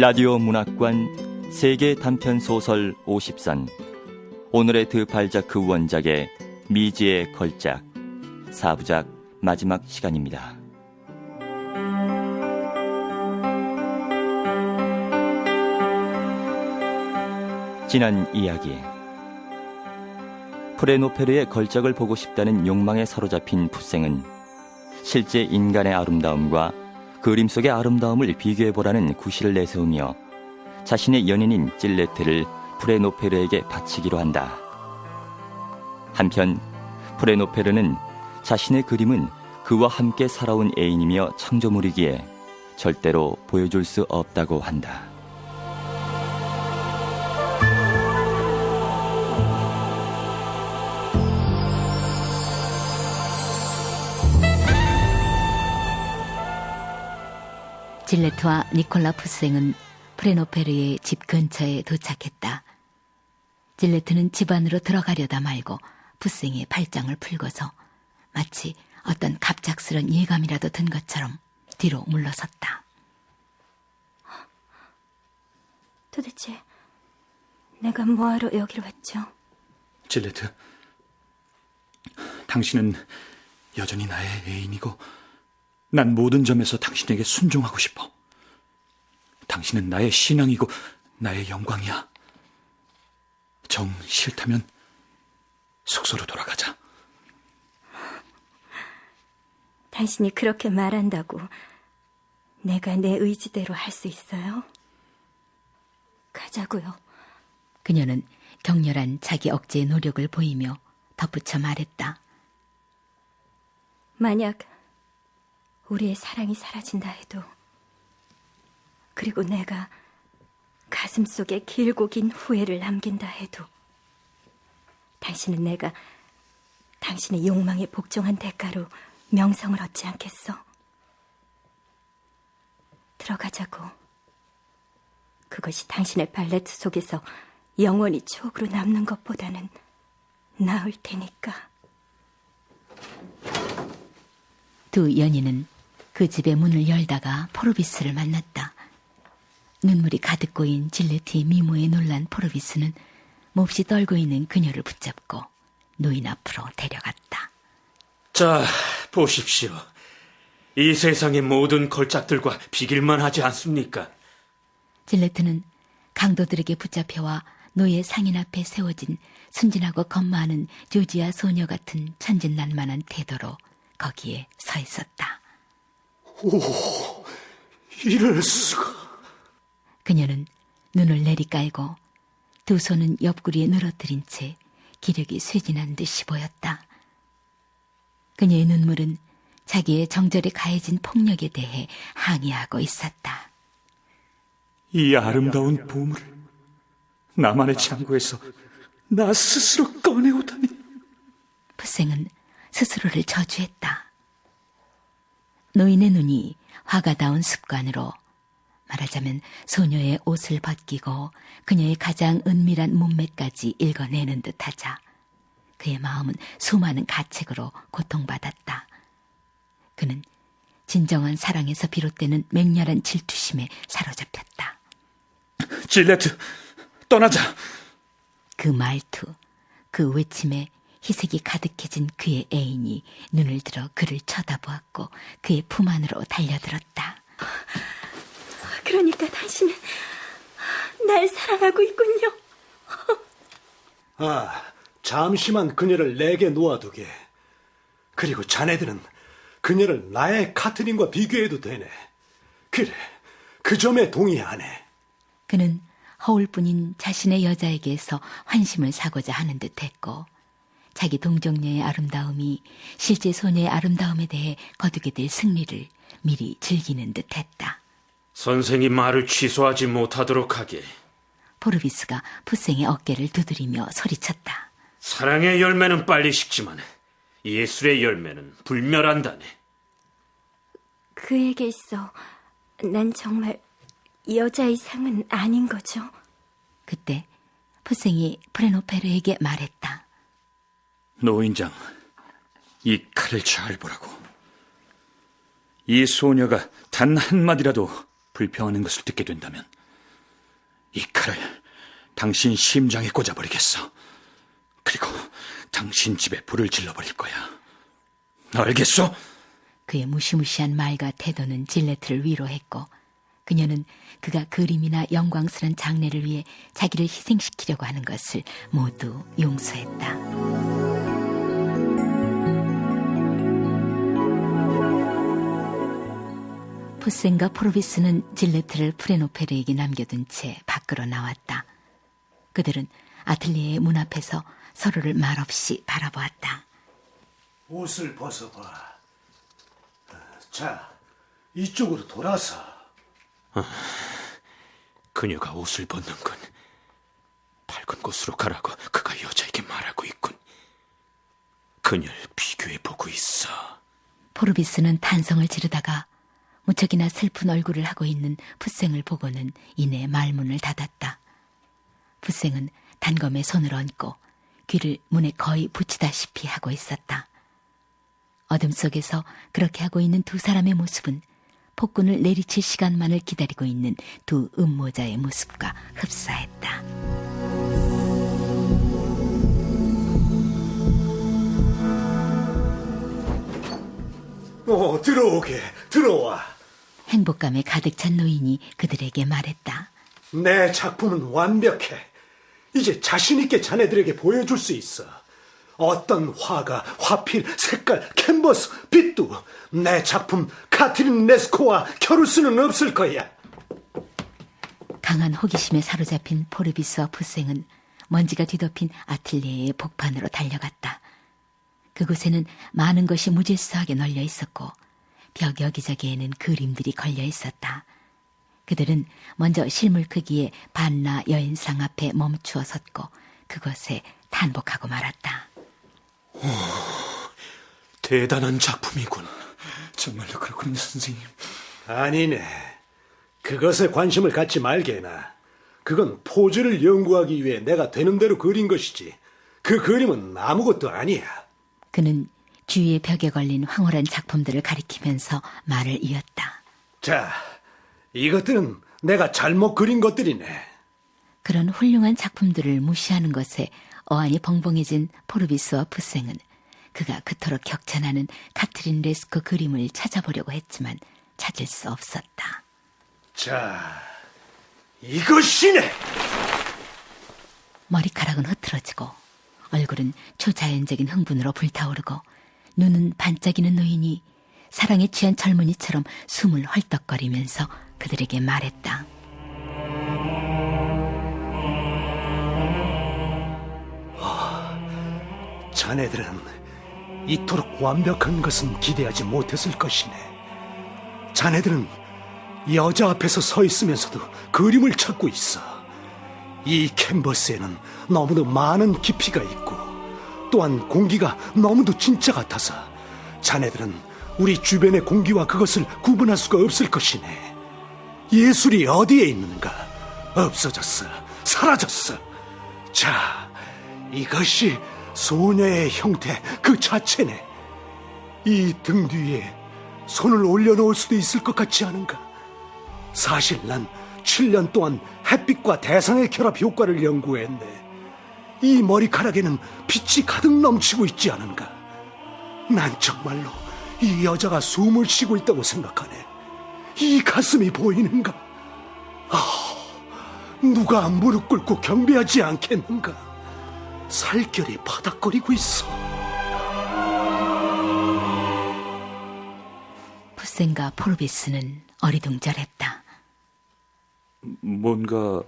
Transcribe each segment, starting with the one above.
라디오 문학관 세계 단편 소설 50선 오늘의 드 발자크 원작의 미지의 걸작 4부작 마지막 시간입니다. 지난 이야기, 프레노페르의 걸작을 보고 싶다는 욕망에 사로잡힌 풋생은 실제 인간의 아름다움과 그림 속의 아름다움을 비교해보라는 구실을 내세우며 자신의 연인인 질레트를 프레노페르에게 바치기로 한다. 한편 프레노페르는 자신의 그림은 그와 함께 살아온 애인이며 창조물이기에 절대로 보여줄 수 없다고 한다. 질레트와 니콜라 풋생은 프레노페르의 집 근처에 도착했다. 질레트는 집 안으로 들어가려다 말고 풋생의 발장을 풀고서 마치 어떤 갑작스런 예감이라도 든 것처럼 뒤로 물러섰다. 도대체 내가 뭐하러 여기로 왔죠? 질레트, 당신은 여전히 나의 애인이고 난 모든 점에서 당신에게 순종하고 싶어. 당신은 나의 신앙이고 나의 영광이야. 정 싫다면 숙소로 돌아가자. 당신이 그렇게 말한다고 내가 내 의지대로 할 수 있어요? 가자고요. 그녀는 격렬한 자기 억제의 노력을 보이며 덧붙여 말했다. 만약 우리의 사랑이 사라진다 해도, 그리고 내가 가슴속에 길고 긴 후회를 남긴다 해도, 당신은 내가 당신의 욕망에 복종한 대가로 명성을 얻지 않겠어? 들어가자고. 그것이 당신의 발레트 속에서 영원히 추억으로 남는 것보다는 나을 테니까. 두 연인은 그 집의 문을 열다가 포르비스를 만났다. 눈물이 가득 고인 질레트의 미모에 놀란 포르비스는 몹시 떨고 있는 그녀를 붙잡고 노인 앞으로 데려갔다. 자, 보십시오. 이 세상의 모든 걸작들과 비길만 하지 않습니까? 질레트는 강도들에게 붙잡혀와 노예 상인 앞에 세워진 순진하고 겁많은 조지아 소녀 같은 천진난만한 태도로 거기에 서 있었다. 오, 이럴 수가. 그녀는 눈을 내리깔고 두 손은 옆구리에 늘어뜨린 채 기력이 쇠진한 듯이 보였다. 그녀의 눈물은 자기의 정절에 가해진 폭력에 대해 항의하고 있었다. 이 아름다운 보물을 나만의 창고에서 나 스스로 꺼내오다니. 풋생은 스스로를 저주했다. 노인의 눈이 화가 닿은 습관으로, 말하자면 소녀의 옷을 벗기고 그녀의 가장 은밀한 몸매까지 읽어내는 듯하자 그의 마음은 수많은 가책으로 고통받았다. 그는 진정한 사랑에서 비롯되는 맹렬한 질투심에 사로잡혔다. 질레트, 떠나자. 그 말투, 그 외침에 희색이 가득해진 그의 애인이 눈을 들어 그를 쳐다보았고 그의 품 안으로 달려들었다. 그러니까 당신은 날 사랑하고 있군요. 잠시만 그녀를 내게 놓아두게. 그리고 자네들은 그녀를 나의 카트린과 비교해도 되네. 그래, 그 점에 동의하네. 그는 허울뿐인 자신의 여자에게서 환심을 사고자 하는 듯했고 자기 동정녀의 아름다움이 실제 소녀의 아름다움에 대해 거두게 될 승리를 미리 즐기는 듯했다. 선생이 말을 취소하지 못하도록 하게. 포르비스가 풋생의 어깨를 두드리며 소리쳤다. 사랑의 열매는 빨리 식지만 예술의 열매는 불멸한다네. 그에게 있어 난 정말 여자 이상은 아닌 거죠? 그때 풋생이 프레노페르에게 말했다. 노인장, 이 칼을 잘 보라고. 이 소녀가 단 한마디라도 불평하는 것을 듣게 된다면 이 칼을 당신 심장에 꽂아버리겠어. 그리고 당신 집에 불을 질러버릴 거야. 알겠소? 그의 무시무시한 말과 태도는 질레트를 위로했고 그녀는 그가 그림이나 영광스런 장래를 위해 자기를 희생시키려고 하는 것을 모두 용서했다. 푸센과 포르비스는 질레트를 프레노페르에게 남겨둔 채 밖으로 나왔다. 그들은 아틀리에의 문 앞에서 서로를 말없이 바라보았다. 옷을 벗어봐. 자, 이쪽으로 돌아서. 그녀가 옷을 벗는군. 밝은 곳으로 가라고 그가 여자에게 말하고 있군. 그녀를 비교해보고 있어. 포르비스는 탄성을 지르다가 무척이나 슬픈 얼굴을 하고 있는 풋생을 보고는 이내 말문을 닫았다. 풋생은 단검에 손을 얹고 귀를 문에 거의 붙이다시피 하고 있었다. 어둠 속에서 그렇게 하고 있는 두 사람의 모습은 폭군을 내리칠 시간만을 기다리고 있는 두 음모자의 모습과 흡사했다. 들어와. 행복감에 가득 찬 노인이 그들에게 말했다. 내 작품은 완벽해. 이제 자신 있게 자네들에게 보여줄 수 있어. 어떤 화가, 화필, 색깔, 캔버스, 빛도 내 작품 카트린 레스코와 겨룰 수는 없을 거야. 강한 호기심에 사로잡힌 포르비스와 푸생은 먼지가 뒤덮인 아틀리에의 복판으로 달려갔다. 그곳에는 많은 것이 무질서하게 널려 있었고 벽 여기저기에는 그림들이 걸려 있었다. 그들은 먼저 실물 크기의 반나 여인상 앞에 멈추어 섰고 그것에 탄복하고 말았다. 대단한 작품이군. 정말로 그렇군요, 선생님. 아니네. 그것에 관심을 갖지 말게나. 그건 포즈를 연구하기 위해 내가 되는 대로 그린 것이지. 그 그림은 아무것도 아니야. 그는 주위의 벽에 걸린 황홀한 작품들을 가리키면서 말을 이었다. 자, 이것들은 내가 잘못 그린 것들이네. 그런 훌륭한 작품들을 무시하는 것에 어안이 벙벙해진 포르비스와 푸생은 그가 그토록 격찬하는 카트린 레스코 그림을 찾아보려고 했지만 찾을 수 없었다. 자, 이것이네. 머리카락은 흐트러지고 얼굴은 초자연적인 흥분으로 불타오르고 눈은 반짝이는 노인이 사랑에 취한 젊은이처럼 숨을 헐떡거리면서 그들에게 말했다. 자네들은 이토록 완벽한 것은 기대하지 못했을 것이네. 자네들은 여자 앞에서 서 있으면서도 그림을 찾고 있어. 이 캔버스에는 너무도 많은 깊이가 있고 또한 공기가 너무도 진짜 같아서 자네들은 우리 주변의 공기와 그것을 구분할 수가 없을 것이네. 예술이 어디에 있는가? 없어졌어. 사라졌어. 자, 이것이 소녀의 형태 그 자체네. 이 등 뒤에 손을 올려놓을 수도 있을 것 같지 않은가? 사실 난 7년 동안 햇빛과 대상의 결합 효과를 연구했네. 이 머리카락에는 빛이 가득 넘치고 있지 않은가? 난 정말로 이 여자가 숨을 쉬고 있다고 생각하네. 이 가슴이 보이는가? 누가 무릎 꿇고 경배하지 않겠는가? 살결이 바닥거리고 있어. 푸센과 포르비스는 어리둥절했다. 뭔가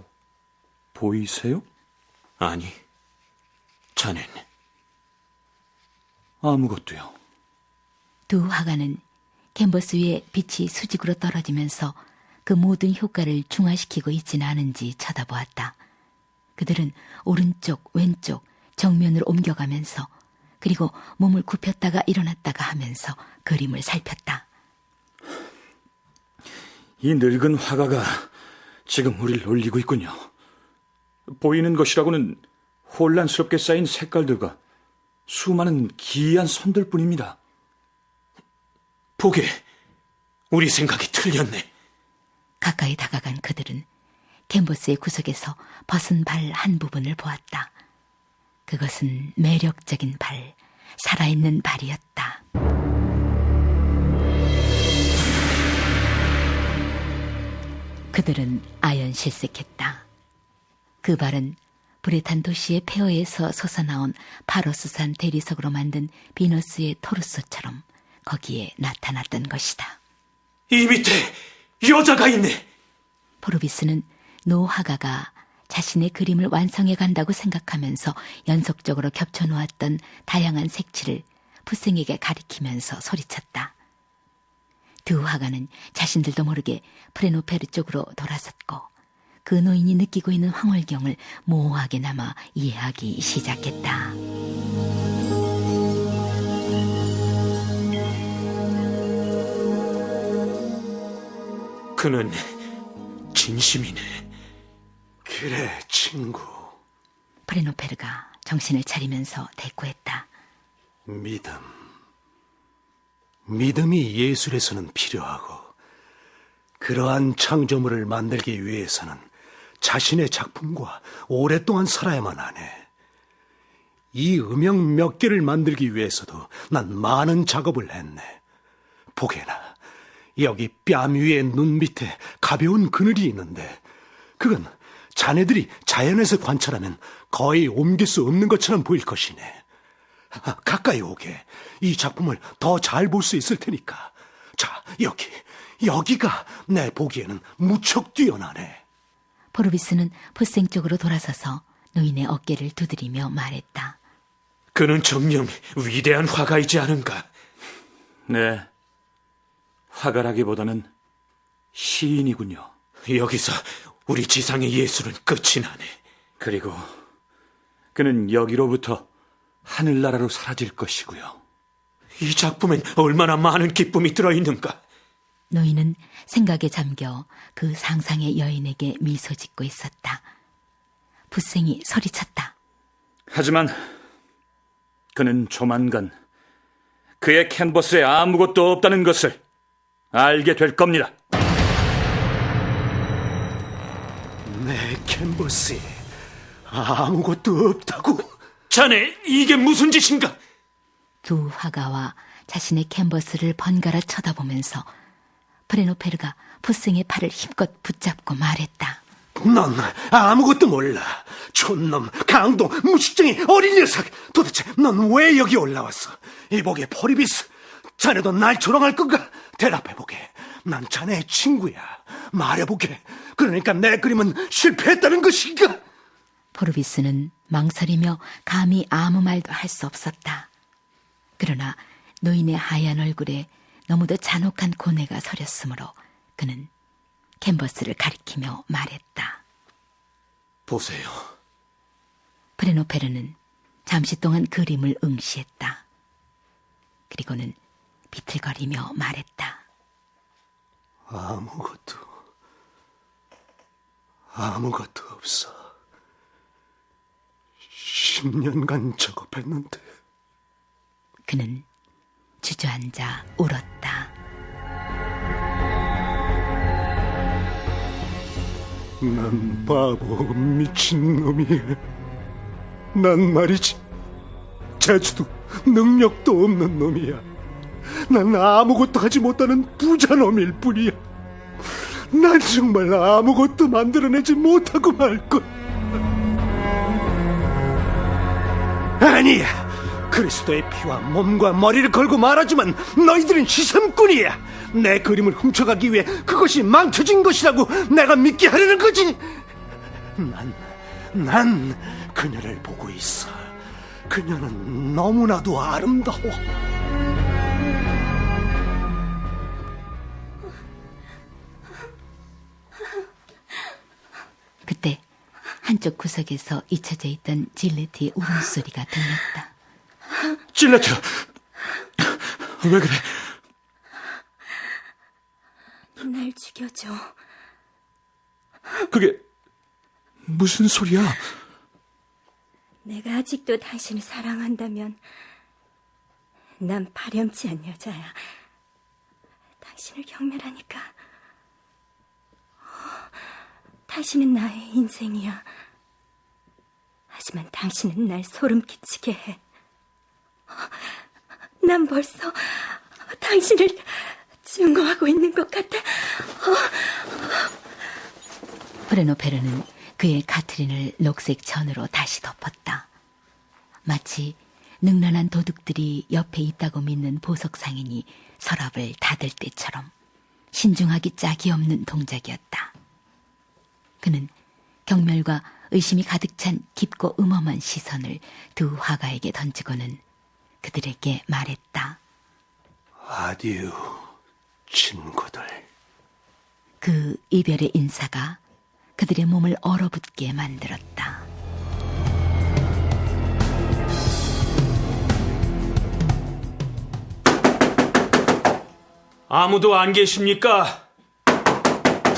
보이세요? 아니, 자넨 아무것도요. 두 화가는 캔버스 위에 빛이 수직으로 떨어지면서 그 모든 효과를 중화시키고 있지는 않은지 쳐다보았다. 그들은 오른쪽, 왼쪽, 정면으로 옮겨가면서 그리고 몸을 굽혔다가 일어났다가 하면서 그림을 살폈다. 이 늙은 화가가 지금 우리를 놀리고 있군요. 보이는 것이라고는 혼란스럽게 쌓인 색깔들과 수많은 기이한 선들뿐입니다. 보게, 우리 생각이 틀렸네. 가까이 다가간 그들은 캔버스의 구석에서 벗은 발 한 부분을 보았다. 그것은 매력적인 발, 살아있는 발이었다. 그들은 아연실색했다. 그 발은 불에 탄 도시의 폐허에서 솟아나온 파로스산 대리석으로 만든 비너스의 토르소처럼 거기에 나타났던 것이다. 이 밑에 여자가 있네. 포르비스는 노 화가가 자신의 그림을 완성해 간다고 생각하면서 연속적으로 겹쳐놓았던 다양한 색칠을 풋생에게 가리키면서 소리쳤다. 두 화가는 자신들도 모르게 프레노페르 쪽으로 돌아섰고 그 노인이 느끼고 있는 황홀경을 모호하게나마 이해하기 시작했다. 그는 진심이네. 그래, 친구. 프레노페르가 정신을 차리면서 대꾸했다. 믿음이 예술에서는 필요하고 그러한 창조물을 만들기 위해서는 자신의 작품과 오랫동안 살아야만 하네. 이 음영 몇 개를 만들기 위해서도 난 많은 작업을 했네. 보게나, 여기 뺨 위에 눈 밑에 가벼운 그늘이 있는데 그건 자네들이 자연에서 관찰하면 거의 옮길 수 없는 것처럼 보일 것이네. 가까이 오게. 이 작품을 더 잘 볼 수 있을 테니까. 자, 여기가 내 보기에는 무척 뛰어나네. 포르비스는 풋생 쪽으로 돌아서서 노인의 어깨를 두드리며 말했다. 그는 정녕 위대한 화가이지 않은가? 네, 화가라기보다는 시인이군요. 여기서 우리 지상의 예술은 끝이 나네. 그리고 그는 여기로부터 하늘나라로 사라질 것이고요. 이 작품엔 얼마나 많은 기쁨이 들어있는가? 노인은 생각에 잠겨 그 상상의 여인에게 미소 짓고 있었다. 풋생이 소리쳤다. 하지만 그는 조만간 그의 캔버스에 아무것도 없다는 것을 알게 될 겁니다. 내 캔버스에 아무것도 없다고? 자네, 이게 무슨 짓인가? 두 화가와 자신의 캔버스를 번갈아 쳐다보면서 프레노페르가 풋생의 팔을 힘껏 붙잡고 말했다. 넌 아무것도 몰라. 촌놈, 강도, 무식쟁이, 어린 녀석. 도대체 넌 왜 여기 올라왔어? 이보게, 포리비스. 자네도 날 조롱할 건가? 대답해보게. 난 자네의 친구야. 말해보게. 그러니까 내 그림은 실패했다는 것인가? 포르비스는 망설이며 감히 아무 말도 할 수 없었다. 그러나 노인의 하얀 얼굴에 너무도 잔혹한 고뇌가 서렸으므로 그는 캔버스를 가리키며 말했다. 보세요. 프레노페르는 잠시 동안 그림을 응시했다. 그리고는 비틀거리며 말했다. 아무것도 없어. 10년간 작업했는데. 그는 주저앉아 울었다. 난 바보 미친놈이야. 난 말이지 재주도 능력도 없는 놈이야. 난 아무것도 하지 못하는 부자놈일 뿐이야. 난 정말 아무것도 만들어내지 못하고 말걸. 아니야. 그리스도의 피와 몸과 머리를 걸고 말하지만 너희들은 시샘꾼이야. 내 그림을 훔쳐가기 위해 그것이 망쳐진 것이라고 내가 믿게 하려는 거지. 난 그녀를 보고 있어. 그녀는 너무나도 아름다워. 그때 한쪽 구석에서 잊혀져 있던 질레트의 울음소리가 들렸다. 질레트! 왜 그래? 날 죽여줘. 그게 무슨 소리야? 내가 아직도 당신을 사랑한다면 난 파렴치한 여자야. 당신을 경멸하니까 당신은 나의 인생이야. 하지만 당신은 날 소름 끼치게 해. 난 벌써 당신을 증오하고 있는 것 같아. 프레노페르는 그의 카트린을 녹색 천으로 다시 덮었다. 마치 능란한 도둑들이 옆에 있다고 믿는 보석 상인이 서랍을 닫을 때처럼 신중하기 짝이 없는 동작이었다. 그는 경멸과 의심이 가득 찬 깊고 음험한 시선을 두 화가에게 던지고는 그들에게 말했다. 아디우, 친구들. 그 이별의 인사가 그들의 몸을 얼어붙게 만들었다. 아무도 안 계십니까?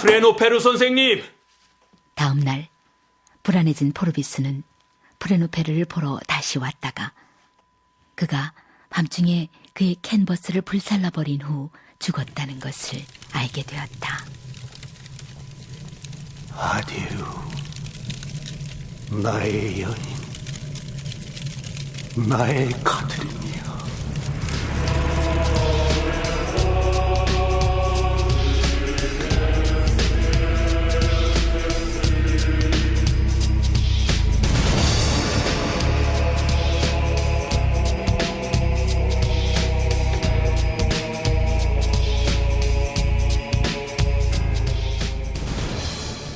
프레노페르 선생님! 다음 날 불안해진 포르비스는 프레노페르를 보러 다시 왔다가 그가 밤중에 그의 캔버스를 불살라버린 후 죽었다는 것을 알게 되었다. 아디우, 나의 연인, 나의 카트린이여.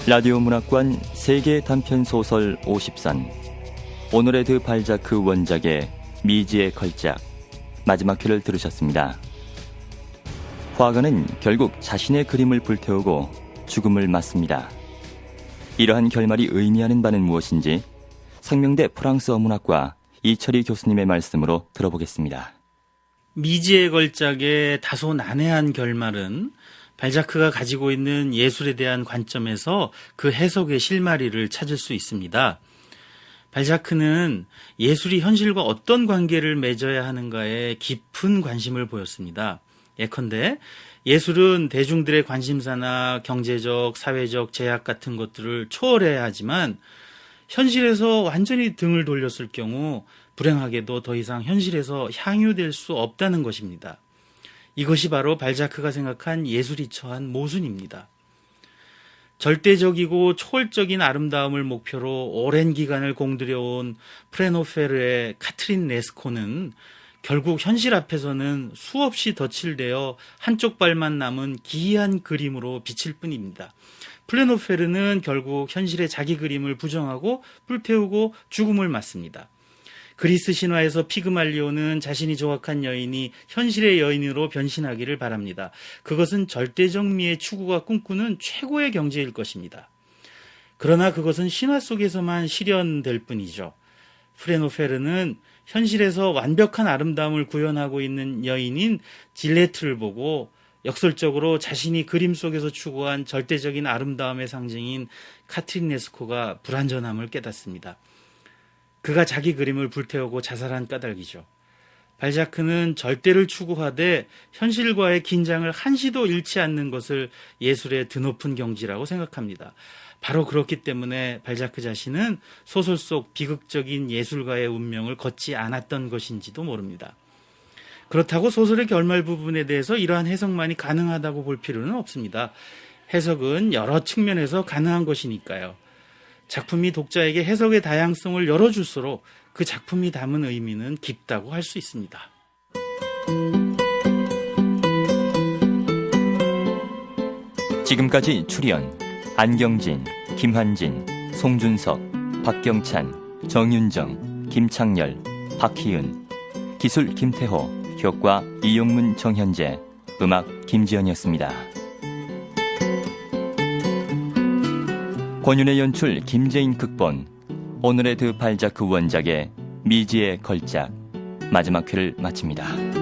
라디오 문학관 세계 단편 소설 50선 오늘의 드 발자크 원작의 미지의 걸작 마지막 회를 들으셨습니다. 화가는 결국 자신의 그림을 불태우고 죽음을 맞습니다. 이러한 결말이 의미하는 바는 무엇인지 상명대 프랑스어 문학과 이철희 교수님의 말씀으로 들어보겠습니다. 미지의 걸작의 다소 난해한 결말은 발자크가 가지고 있는 예술에 대한 관점에서 그 해석의 실마리를 찾을 수 있습니다. 발자크는 예술이 현실과 어떤 관계를 맺어야 하는가에 깊은 관심을 보였습니다. 예컨대 예술은 대중들의 관심사나 경제적, 사회적 제약 같은 것들을 초월해야 하지만 현실에서 완전히 등을 돌렸을 경우 불행하게도 더 이상 현실에서 향유될 수 없다는 것입니다. 이것이 바로 발자크가 생각한 예술이 처한 모순입니다. 절대적이고 초월적인 아름다움을 목표로 오랜 기간을 공들여온 프레노페르의 카트린 레스코는 결국 현실 앞에서는 수없이 덧칠되어 한쪽 발만 남은 기이한 그림으로 비칠 뿐입니다. 프레노페르는 결국 현실의 자기 그림을 부정하고 불태우고 죽음을 맞습니다. 그리스 신화에서 피그말리오는 자신이 조각한 여인이 현실의 여인으로 변신하기를 바랍니다. 그것은 절대적 미의 추구가 꿈꾸는 최고의 경지일 것입니다. 그러나 그것은 신화 속에서만 실현될 뿐이죠. 프레노페르는 현실에서 완벽한 아름다움을 구현하고 있는 여인인 질레트를 보고 역설적으로 자신이 그림 속에서 추구한 절대적인 아름다움의 상징인 카트린 레스코가 불완전함을 깨닫습니다. 그가 자기 그림을 불태우고 자살한 까닭이죠. 발자크는 절대를 추구하되 현실과의 긴장을 한시도 잃지 않는 것을 예술의 드높은 경지라고 생각합니다. 바로 그렇기 때문에 발자크 자신은 소설 속 비극적인 예술가의 운명을 걷지 않았던 것인지도 모릅니다. 그렇다고 소설의 결말 부분에 대해서 이러한 해석만이 가능하다고 볼 필요는 없습니다. 해석은 여러 측면에서 가능한 것이니까요. 작품이 독자에게 해석의 다양성을 열어줄수록 그 작품이 담은 의미는 깊다고 할 수 있습니다. 지금까지 출연 안경진, 김한진, 송준석, 박경찬, 정윤정, 김창열, 박희은, 기술 김태호, 효과 이용문, 정현재, 음악 김지연이었습니다. 권윤의 연출, 김재인 극본, 오늘의 드 발자크 원작의 미지의 걸작 마지막 회를 마칩니다.